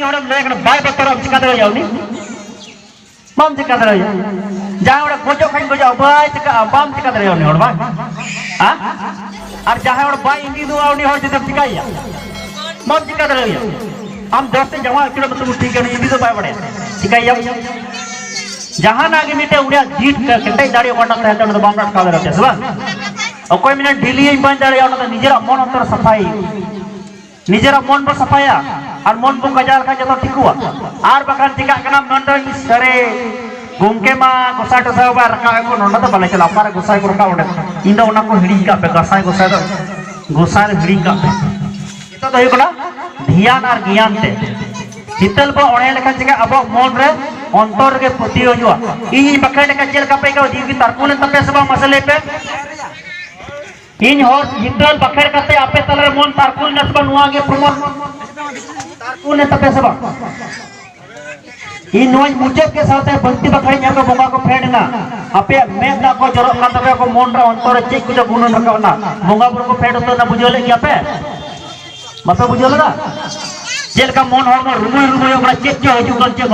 orang lagi kena bayi betul orang cakap dia ni, mam cakap dia. Jangan orang kocok kain kocok bayi cakap abam cakap dia ni orang bayi. Ah? Ar jangan orang bayi ini tu orang ni orang cakap cakap ya. Mam cakap dia. Am doste jawab kita betul betul kan ini tu bayi bade. Cakap ya. Jangan lagi minta udah jid kita dari orang nak tahan tu bam nak kau dia sebab. Okey minta daily iman dari orang tu nijer mon antar safai. Nijera mon bo sapaya ar mon bo kajal ka jato tikua ar bakan tika kana nonda sare gumke ma gosai to sa ba raka ko nonda to bale chala par gosai ko raka onde inda ona ko hidi ka pe gosai to gosai hidi ka pe itu to hukuna dhyan ar gyan te jital bo one lekha tika abo mon re ontor ge poti hojua ini bakai ka jel ka pe ka jivi tarkun tape saba masale pe इन और जितल बखेर करते आपे तलर मन तारकुल नसबा नुआ के promote तारकुल ने तपे सबा इन knows मुझे के साथ भक्ति बखेर न्या को बोंगा को फेडना आपे मेद ना को जरो का तबे को मन रा अंतर चेक को गुण रखना बोंगा बुर को फेड तो ना बुझोले कि आपे मत बुझोले ना जेल का मन हर में रुमुय रुमुय ओकरा चेक जो हजू कर चेक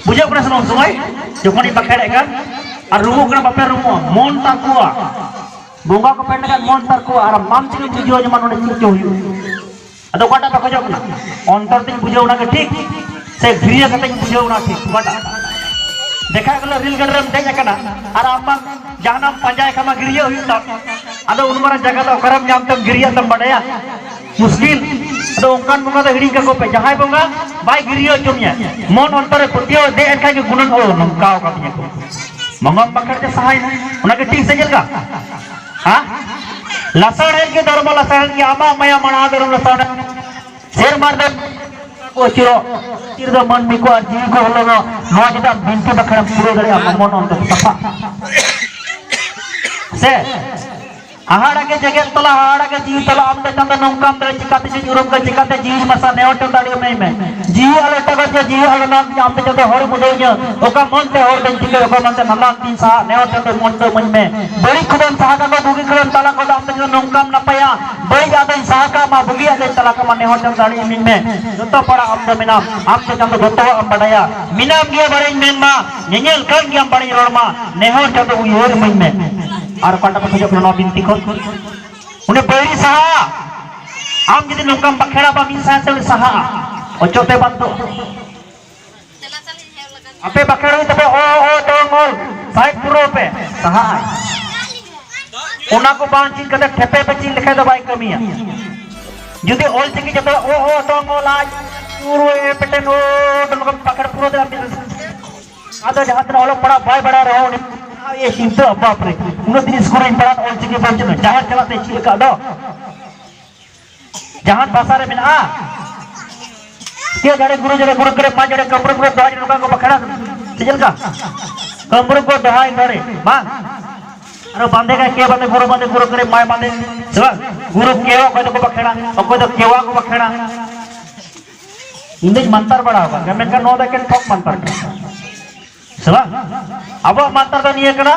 बुझो करा सनो समय जखनी बखेर एकान और रुमु करा बापे रुमु मन ताकुआ bunga ko pende kan montar ko ara mam tin bujo jaman one chicho hu ado kata pa khojok na ontor tin bujo na ke ठीक se griya kata bujo na ठीक kata dekha gelo ril gadram dei kana ara amma jahanam panjai kama griya hu ta ado unmara jaga to karam nyam tam griya tam badaya muskil ado ongkan bunga da hiri ka ko pe jahai bunga bai griya chumya mon ontore putio de enkai ke gunan o nongkao ka tiya ko mangam bakar ke sahai na ke ठीक se jelka हाँ लसाड़ के धर्म लसाड़ की आमा मया मना धर्म लसाड़ शेर मार दे को चिरो चिर दो मन में को जी को लोगो नौ जिता बिंती बखरा पूरे दरे आप मन on तो सफा से आहाड़ा के जगह तला आहाड़ा के जीव तला आम चंद नौकाम दरे चिकाते जी जुरम का चिकाते जीव मसा नेवट दाड़ी में जीव आले टगा जे जीव आले नाम आम चंद हर मुदोय ओका मन ते हर दिन चिके ओका मन ते नला तीन सा नेवट ते मन तो मन में बड़ी खुदन सा का बुगी खुदन तला को आम चंद नौकाम न पाया बड़ी ज्यादा सा का मा बुगी आले तला का मन नेवट दाड़ी में जतो पड़ा आम तो मिना आम चंद गोतो आम बड़ाया मिनाम गे बड़े में मा नेनेल kan गे आम बड़ी रोमा नेहर चंद उयोर में और कटा को जो न बिनती को उन्हें बड़ी सहा आम जदि नौकाम बखेड़ा बा मिन सा से सहा ओचोते बंतो आपे बखेड़ा तबे ओ डोंगोल साइड पुरो पे सहा उना को बाण चिन कते ठेपे पे चिन लिखे दो बाई कमिया जदि ओल चिकी जतो ओ डोंगोल आज पुरो ए पेटे नो नौकाम बखेड़ा पुरो दे आदो जहां तना ओलो पड़ा बाय बड़ा रहो ये चिंता बाप रे उन्हें दिन स्कूल इन पढ़ा और चिके पहुंचे में जहां चलाते चिल का दो जहां पासा रे मिना के जड़े गुरु करे पांच जड़े कमर को दो जड़े को बखड़ा चल का कमर को दहाई करे मां अरे बांधे का के बांधे गुरु करे माय बांधे चला गुरु केवा को बखड़ा और को तो केवा को बखड़ा इंग्लिश मंत्र बड़ा होगा मैं का नो दा के ठोक मंत्र sebab apa mantar dan ia kena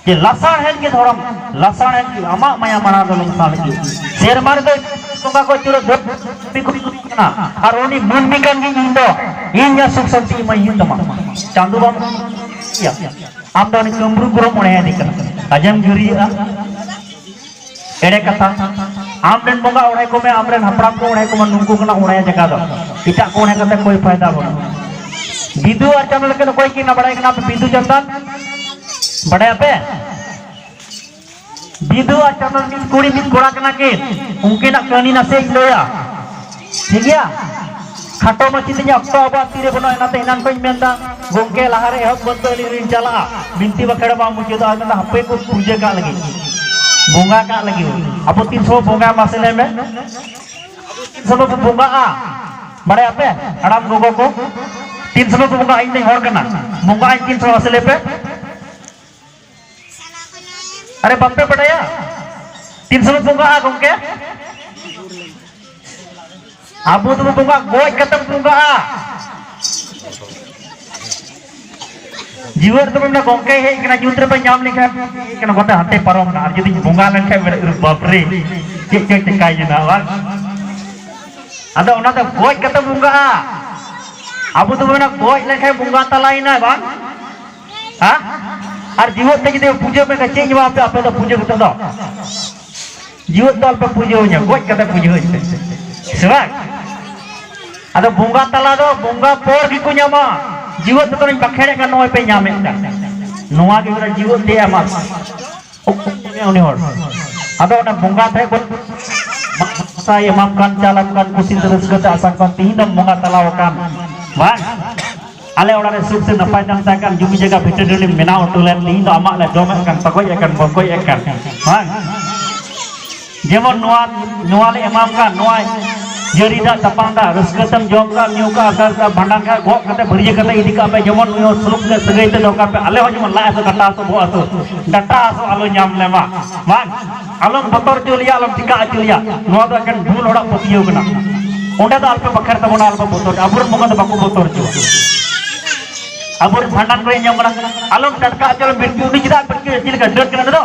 je lasan hen ke thoram lasan hen ki ama maya mana dalam sal ki ser mar de tunga ko churo piku kena aroni munmikan ki indo inya suk santi mai hindama chandu bam ya amdani kembru guru mone dikana ajam juri ede kata amren bonga orai ko me amren hapram ko orai ko nungku kena orai jaga do ita ko orai kata koi फायदा bana Bidu और चंदन के कोई की ना बड़ा एक नाम बिदु चंदन बड़े पे बिदु और चंदन की कुड़ी मित कोड़ा के ना के उनके ना कहानी ना से लोया ठीक है खाटो मची ते अक्टो अब तीरे बनो ना ते इनान कोई मेंदा गोंके लहारे हक बंतो लिरिन चला बिनती बखड़ा बा मुझे तो आज ना हपे को पूजे का लगी बोंगा का लगी अब 300 बोंगा मसले में 300 बोंगा आ बड़े पे हड़ाम लोगों को 300 तो मुंगा नहीं और करना मुंगा 300 असले पे अरे बम्पे पड़ाया 300 मुंगा आ गुंके abu tu bunga goy kata bunga jiwa tu memang gongke he kena jutra penyam ni kan kena kota hati parom na jadi bunga lan kai bapre cek cekai je na wan Ada orang tu goj kata bunga. Abu tu mana goj lekai bunga talaina bang? Hah? Ar jiwat tu kita puja mereka cek jawab apa tu puja kita tu. Jiwat tu apa pujanya? Goj kata puja. Sebab ada bunga tala tu bunga por gikunya mah. Jiwat tu orang pakai dengan noy pe nyame. Noa kita jiwat dia mas. Ini hor. Ada orang bunga tu saya maafkan jalankan kusin terus kata asalkan tindak bunga talawakan bang ale orang resuk se napai nang takan jumi jaga betul dulu menau tulen li do amak la dom akan pokoi akan bang jemon nual emamkan nuai jerida tapanda ruskatam jomka nyuka agar bandangka gok kata beriya kata idika pe jemon nuyo suluk ke segai te doka pe ale ho jemon la aso kata aso bo aso data aso alo nyam lema bang alom botor julia alom tika julia nuwa do akan dul odak potiyo kana onde do alpe bakhar tabona alpe botor aburun moga do baku botor ju aburun bhandan ko nyam kana alom datka alom birki uni jida birki jilka dot kana do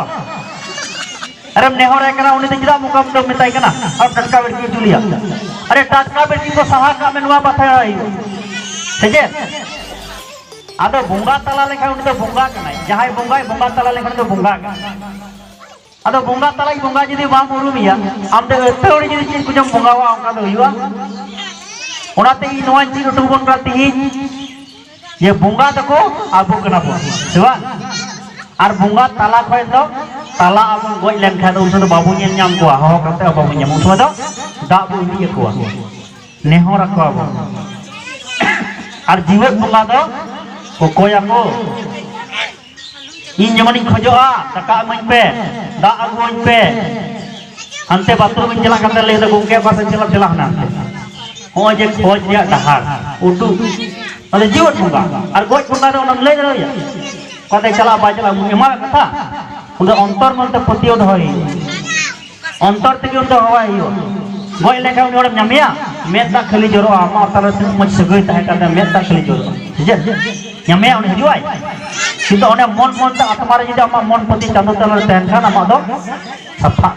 अरे नेहर है उन्हें जिदा मुकाम तो मिताई कना और टटका बेटी जुलिया अरे टटका बेटी को सहा का मेनुआ बात है सजे आदो बुंगा तला लेखा उन्हें तो बुंगा कना जहां बुंगा तला लेखा तो बुंगा आदो बुंगा तला बुंगा जिदी बाम उरुमिया आम दे एतोड़ी जिदी चीज कुछ बुंगा वा उनका तो हुआ ओनाते ई नोआ चीज उठबन करती ये बुंगा तको आबू कना बो सेवा और बुंगा तला खोय तो तला अब गoj len kha do unsur babu nyam ko ho kate babu nyam unsur do da bu ini ko nehor ko abo ar jiwat bunga do kokoy ako in jeman ing khojoa taka amain pe da agoin pe ante bathroom in jala kate le do gongke pasen jala na ho je khoj dia dahar udu ade jiwat bunga ar goj bunga do onam le do ya kate chala ba chala emang kata उनका अंतर मलते पतियो धोई अंतर तक उनका हवा ही हो गoj लेखा उन्हें orang nyamia meta khali joro ama tara moj segai tahe kata meta khali joro je nyamia unih juai kita unih mon ta atmare jidi ama mon pati chando talar tahen kan ama do sapha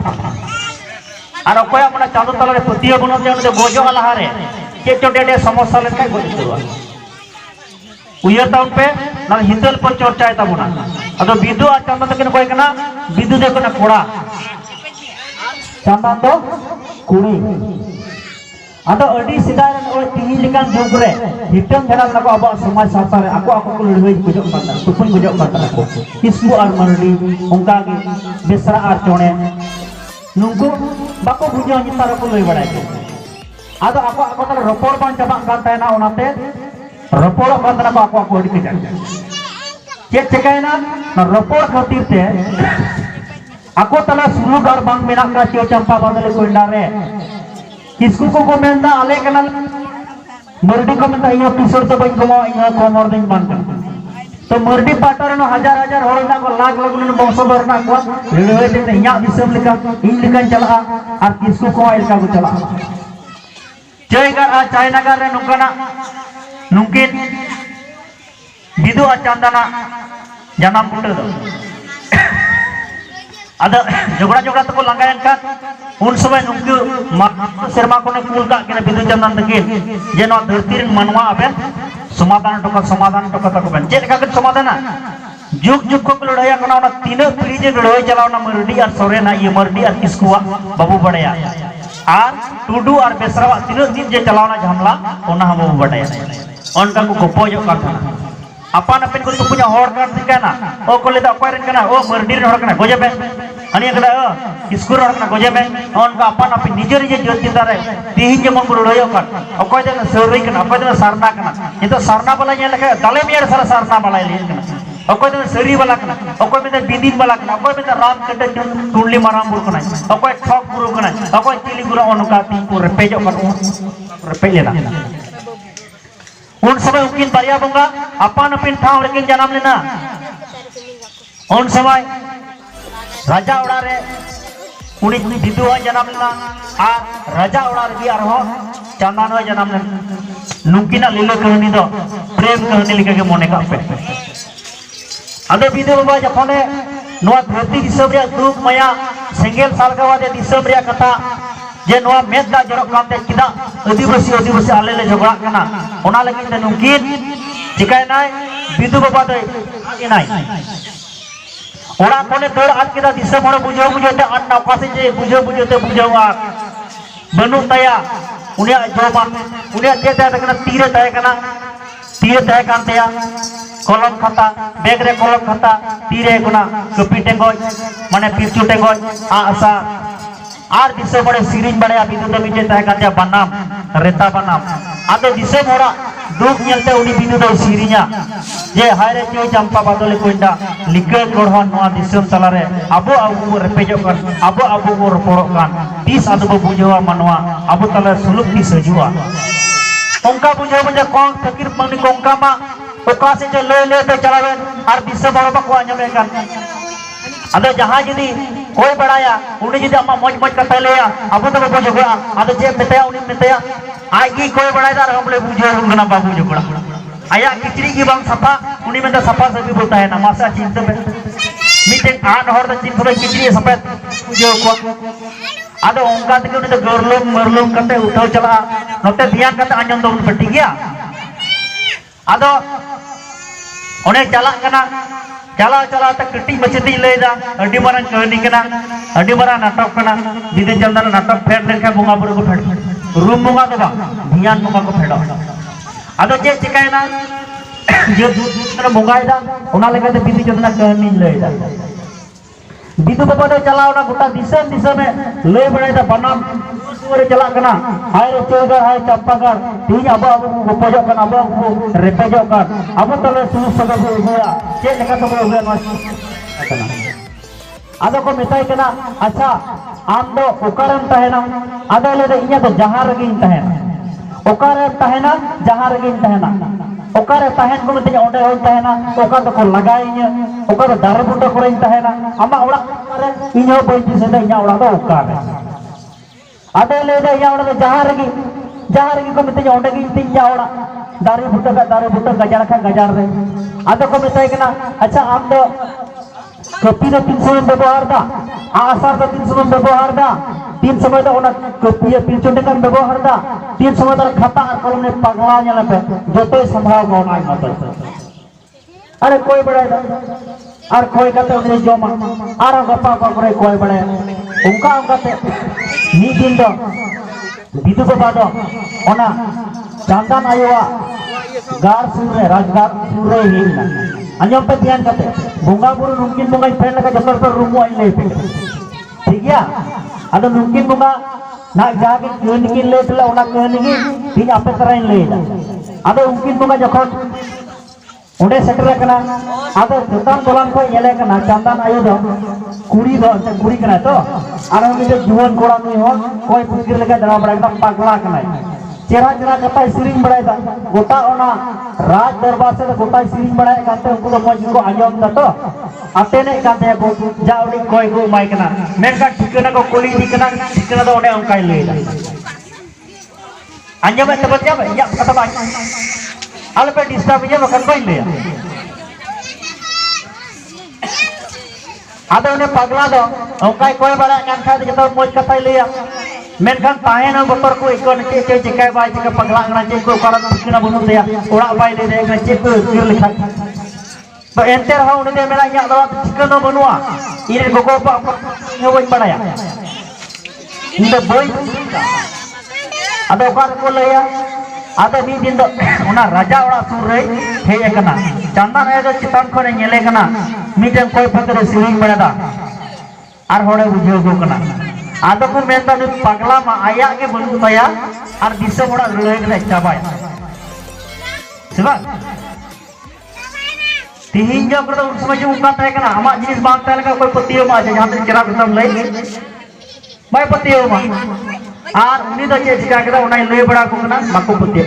ar okoy amana chando talar patiyo bono te unih gojo alahare che chote समस्या लेkai goj joro uyar tahun pe na hitel पर चर्चा है तबुना अदो बिदु आ चंदा तकिन कोई कना बिदु दे कना कोड़ा चंदा तो कुड़ी अदो अडी सिदा रन ओ तिही लेकान जुग रे हिटम धरा लको अब समाज साता रे ako को लड़वे बुझो पाता तुपन बुझो पाता को किसु आर मरडी उनका के बेसरा आर चोणे नुंगु बाको बुझो नितार को लई बड़ाय अदो ako तले रपोर बान चबा कान तायना ओनाते रपोर बान तना ako अडी के चेक चेकायना रपोर खातिर ते ako तला सुरुगार बांग मेना का चियो चंपा बदले कोइंडा रे किसको को मेंदा आले कना मर्डी को मेंदा इयो किशोर तो बई को इयो कोमर दिन बांग तो मर्डी पाटर नो हजार हजार होरना को लाख लाख न बंशधर ना को रेलवे ते इया दिसम लेका इन लेकन चला और किसको को एलका को चला जयगर आ चायनगर रे नुकना नुकिन Bidu अचांदना janam puter do ada jogra to langgayan kan un samay nunggu serma ko ne kul ka kena bidu jandan tekin je no dhartirin manwa aben समाधान टोका को बन जे का समाधान जुग जुग को लड़ाया कना ना तीनों पीढ़ी जे लड़ाई चलावना मरडी और सोरेना ये मरडी और किसकुआ बाबू बड़या और टुडू और बेसरावा तीनों दिन जे चलावना झमला ओना हम बाबू बड़या उनका को गोपोजो का था अपन अपन को पुnya hor kan tikana o ko leda okoren kana o murdir hor kana goje be ani kada o iskur hor kana goje be on ka अपन अपन निजे निजे ज्योति दारे तिहिन जे मन रोयो kan okoy de seuri kana okoy de sarna kana itu sarna bala nya lekha dale mier sara sarna bala li kana okoy de seuri bala kana okoy de bidin bala kana okoy de ram kete tunli maram bur kana okoy thok guru kana okoy tili guru onuka ti pur pejo kan repe lena उन समय उनकिन बारिया बंगा अपन अपन ठाव लेकिन जन्म लेना उन समय राजा उड़ा रे उनी बिदु जन्म लेना आ राजा उड़ा रे भी आरो चंदन जन्म लेना नुकिना लीला कहानी दो प्रेम कहानी लिखा के मोने का पे अदो बिदु बाबा जखने नोआ धरती दिसम रे दुख माया सेंगेल साल का वादे दिसम रे कथा जे नोआ मेद दा जरक काते किदा आदिवासी आले ले झगड़ा कना ओना लगी ते नुकिन चिकाय नाय बिदु बाबा दे इनाय ओना कोने दर आज किदा दिसम हर बुझाव ते अन नौका से जे बुझाव ते बुझावा बनु तया उनिया जोमा उनिया जे तया कना तीरे तय कांतेया कलम खाता बैग रे कलम खाता तीरे गुना कपी टेंगोय माने पिचु टेंगोय आसा आर दिसे बड़े सिरिंज बड़े बिदु दो मिटे तय कांतेया बनाम रेता बनाम आदो दिसे मोरा दुख नेलते उनी बिदु दो सिरिंजा जे हायरे चोय चंपा बादले कोइंडा लिके कोढ़न नोआ दिसम तलारे अबो रेपेजो कान अबो को रपोड़ो कान तीस आदो बुझवा मनवा अबो तला सुलुक की सजुआ ओंका बुझे बुझे कौन फकीर मनी कोंका मा ओका से जो ले तो चलावे और दिसे बड़ बको आंजमे कान अदो जहां जदी कोई बड़ाया उनी जदी अम्मा मौज कथा लेया अबो तो बको झगड़ा अदो जे मेतया उनी मेतया आगी कोई बड़ाया और हमले बुझे गना बाबू झगड़ा आया किचरी की बांग सफा उनी में सफा सभी बोलता है ना मासा चिंता में मीटिंग आन हर द चिंता में किचरी सफा बुझे को आदो ओंका तक उनी तो गरलुम कते उठाव चला नोते ध्यान कते आंजम दो पट्टी गया आदो ओने चला कना चला तक कटी मचती लेदा अड्डी मारन कहनी कना अड्डी मारा नाटक कना दीदी चंदन नाटक फेड लेखा बोंगा बुरु को फेड रूम बोंगा दो ध्यान बोंगा को फेडो आदो जे चिकायना जे दूध बोंगायदा ओना लेकाते दीदी चंदन कहनी लेदा बिदु बाबा दो चलावना गोटा दिसम में लय बड़ायदा बनाम सुरे चला कना हाय रे चोगर हाय चंपागर तीन अबो गोपजो कना अबो रेपेजो कर अबो तले सुनु सगा हो गया जे लेका तो हो गया कना आदो को मेताय कना अच्छा आम दो ओकारम तहेना आदो ले इया तो जहां रगिन तहेना ओकारम तहेना जहां रगिन तहेना ओकारे तहेन को मिते ओंडे होय तहेना ओका तो को लगाइया ओका तो दारे बुंडा कोरेन तहेना अमा ओड़ा रे इनो बइति सेदा इया ओड़ा दो ओकारे आदे ले दे इया ओड़ा तो जहां रगी को मिते ओंडे गी इति इया ओड़ा दारे बुंडा गजार खा गजार रे आदो को मिते कना अच्छा आम दो कपी दो 300 व्यवहार दा आसार दो 300 व्यवहार दा 3 समय दो ओना कपी पिलचोंडे का व्यवहार दा 3 समय दो खाता और कलम ने पगला नेला पे जतो संभाव कोना मत अरे कोई बड़ा और कोई कते उनी जोमा और गप्पा करे कोई बड़े उनका ते नी दिन दो बिदु बाबा दो ओना चांदन आयोवा गार सुरे राजगार सुरे हिना अंजम पे ध्यान करते बोंगा बुरु नुकिन बोंगा फेन लगा जतर पर रूमो आई ले ठीक गया अदो नुकिन बोंगा ना जाके कहनी की ले तला ओना कहनी की तीन आपे तरह ले अदो उनकिन बोंगा जखन ओंडे सेटर कना आदो जतन दोलन को येले कना चांदन आयो दो कुड़ी कना तो आरो उनी जो जुवन कोड़ा नुई हो कोई पुकिर लगा दरा बड़ा एकदम पागला कना चेहरा कता सिरिंग बड़ायदा गोटा ओना राज दरबार से गोटा सिरिंग बड़ाय काते उनको तो मौज को आंजम दा तो अतेने काते को जावड़ी कोई को माय कना मेनका ठिकाना को कोली ठिकाना दो ओने उनका लेदा आंजम में तबत जाबे या कता बा आले पे डिस्टर्ब जे बकन कोई ले आदो उन्हें पगला दो उनका कोई बड़ा कान खा जतो मौज कथा लेया मेनखान ताहेन बतर को इकोन चे चिकाय बाय चिका पगला गना चे को कारण ठिकाना बनु देया ओड़ा बाय ले दे चे को किर लिखा तो एंते रहा उनी दे मेला या दो ठिकाना बनुआ इरे गोगो पा यो बन बड़ाया इन बोई आदो कार को लेया आदो मी दिन दो ओना राजा ओड़ा सुर रे हे कना चांदन ए दो चितान को नेले कना मीटन कोई फकर सिरिंग बड़ादा आर होड़े बुझो गो कना आदो को मेनता नु पगला मा आया के बनु तया और दिसो बड़ा लड़ाई के चाबाय सेबा तीन जो कर उस समय जो उनका तय कना हमा जिनिस बांग तय लगा कोई पतियो मा जहां तक चरा खत्म लई बाय पतियो मा और उनी दो चे चिका केदा उना लई बड़ा को कना बाको पतियो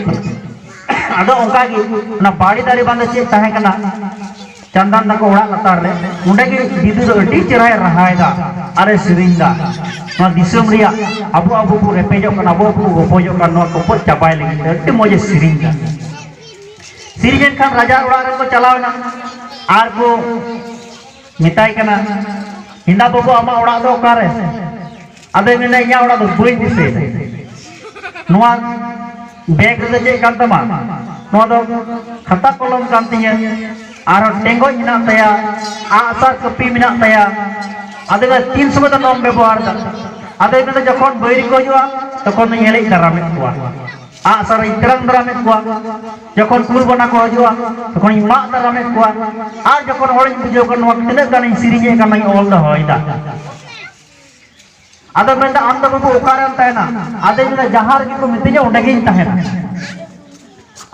आदो उनका की ना बाड़ी दारी बांध चे तहे कना चंदन तक ओड़ा लतार रे उंडे की दीदी दो अड्डी चराय रहायदा अरे सिरिंदा ना दिसम रिया अबो को रेपेजो कना अबो को गोपोजो कना नो को चाबाय लगी अड्डी मोजे सिरिंदा सिरिजन खान राजा ओड़ा रे को चलावना आर को मिताय कना हिंदा बाबू अमा ओड़ा दो कारे Ada yang mana yang orang tu boleh bisa. Nuan beg tu je kan tama. Nuan tu kata kolom kantinya. Arah tengok ina saya, asar kepi mina saya. Ada yang 300 ta nom ବ୍ୟବहार दा. Ada yang mana jokon bairi ko jua, tokon nyelek daramit kuah. Asar iterang daramit kuah. Jokon kurbana ko jua, tokon mak daramit kuah. Ar jokon orang bujokan waktu tidak kan sirinya kan mai all dah hoida. Ada benda anda babu ukaran tahena, ada benda jahar gitu mestinya udah gini tahena.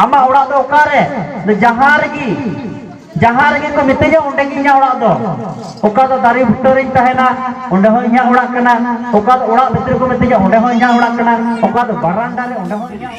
Ama orang tu ukare, jahar gitu mestinya udah gini orang tu. Ukar tu dari beturin tahena, udah hoinya orang kena. Ukar tu orang betul ku mestinya udah hoinya orang kena. Ukar tu barang dari udah hoinya.